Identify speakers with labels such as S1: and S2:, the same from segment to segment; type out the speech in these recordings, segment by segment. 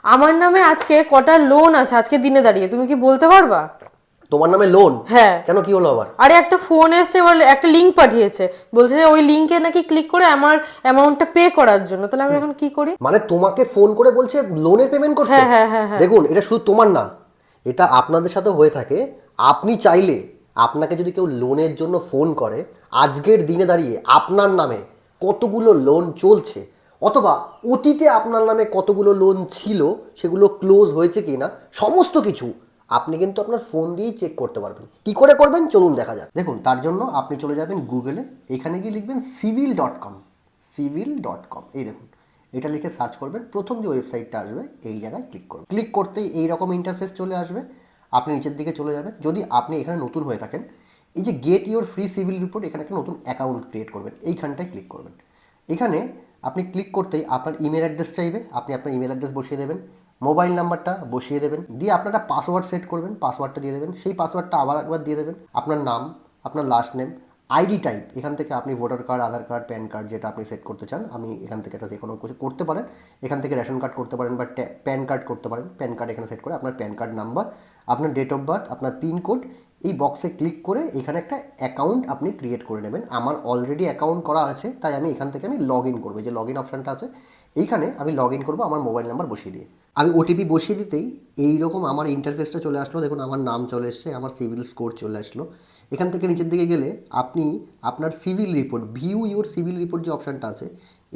S1: আমার নামে আজকে কটা লোন আছে আজকে দিনে দাঁড়িয়ে, তুমি কি বলতে পারবা?
S2: তোমার নামে লোন?
S1: হ্যাঁ।
S2: কেন, কি হলো আবার?
S1: আরে একটা ফোন এসছে, বলে একটা লিংক পাঠিয়েছে, বলছে যে ওই লিংকে নাকি ক্লিক করে আমার অ্যামাউন্টটা পে করার জন্য। তাহলে আমি এখন কি করি?
S2: মানে তোমাকে ফোন করে বলছে লোনের পেমেন্ট করতে?
S1: হ্যাঁ হ্যাঁ হ্যাঁ হ্যাঁ।
S2: দেখুন, এটা শুধু তোমার না, এটা আপনাদের সাথে হয়ে থাকে। আপনি চাইলে, আপনাকে যদি কেউ লোনের জন্য ফোন করে, আজকের দিনে দাঁড়িয়ে আপনার নামে কতগুলো লোন চলছে, অথবা অতীতে আপনার নামে কতগুলো লোন ছিল, সেগুলো ক্লোজ হয়েছে কি না, সমস্ত কিছু আপনি কিন্তু আপনার ফোন দিয়েই চেক করতে পারবেন। কি করে করবেন চলুন দেখা যাক। দেখুন, তার জন্য আপনি চলে যাবেন গুগলে, এখানে গিয়ে লিখবেন civil.com। civil.com, এই দেখুন, এটা লিখে সার্চ করবেন, প্রথম যে ওয়েবসাইটটা আসবে এই জায়গায় ক্লিক করবেন। ক্লিক করতেই এইরকম ইন্টারফেস চলে আসবে। আপনি নিচের দিকে চলে যাবেন। যদি আপনি এখানে নতুন হয়ে থাকেন, এই যে get your free civil report, এখানে একটা নতুন অ্যাকাউন্ট ক্রিয়েট করবেন, এইখানটায় ক্লিক করবেন। এখানে আপনি ক্লিক করতেই আপনার ইমেল অ্যাড্রেস চাইবে, আপনি আপনার ইমেল অ্যাড্রেস বসিয়ে দেবেন, মোবাইল নাম্বারটা বসিয়ে দেবেন, দিয়ে আপনারা পাসওয়ার্ড সেট করবেন, পাসওয়ার্ডটা দিয়ে দেবেন, সেই পাসওয়ার্ডটা আবার একবার দিয়ে দেবেন, আপনার নাম, আপনার লাস্ট নেম, আইডি টাইপ, এখান থেকে আপনি ভোটার কার্ড, আধার কার্ড, প্যান কার্ড যেটা আপনি সেট করতে চান, আমি এখান থেকে এটা যে কোনো কিছু করতে পারেন। এখান থেকে রেশন কার্ড করতে পারেন বা প্যান কার্ড করতে পারেন। প্যান কার্ড এখানে সেট করে আপনার প্যান কার্ড নাম্বার, আপনার ডেট অফ বার্থ, আপনার পিনকোড, এই বক্সে ক্লিক করে এখানে একটা অ্যাকাউন্ট আপনি ক্রিয়েট করে নেবেন। আমার অলরেডি অ্যাকাউন্ট করা আছে, তাই আমি এখান থেকে আমি লগ ইন করবো। যে লগ ইন অপশানটা আছে এইখানে আমি লগ ইন করবো আমার মোবাইল নাম্বার বসিয়ে দিয়ে। আমি ওটিপি বসিয়ে দিতেই এইরকম আমার ইন্টারফেসটা চলে আসলো। দেখুন, আমার নাম চলে এসছে, আমার সিভিল স্কোর চলে আসলো। এখান থেকে নিচের দিকে গেলে আপনি আপনার civil report, view your civil report যে অপশানটা আছে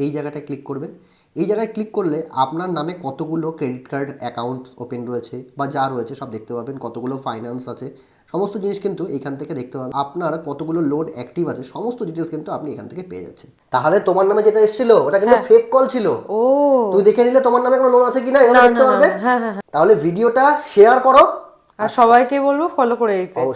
S2: এই জায়গাটায় ক্লিক করবেন। এই জায়গায় ক্লিক করলে আপনার নামে কতগুলো ক্রেডিট কার্ড অ্যাকাউন্ট ওপেন রয়েছে বা যা রয়েছে সব দেখতে পাবেন, কতগুলো ফাইন্যান্স আছে, সমস্ত জিনিস কিন্তু এখান থেকে দেখতে পাবেন। আপনার কতগুলো লোন অ্যাক্টিভ আছে সমস্ত ডিটেলস কিন্তু আপনি এখান থেকে পেয়ে যাচ্ছেন। তাহলে তোমার নামে যেটা এসেছিল ওটা কিন্তু ফেক কল ছিল।
S1: ও,
S2: তুমি দেখে নিলে তোমার নামে কোনো লোন আছে কিনা এখানে দেখতে পারবে।
S1: হ্যাঁ হ্যাঁ।
S2: তাহলে ভিডিওটা শেয়ার করো
S1: আর সবাইকে বলবো ফলো করে দিতে।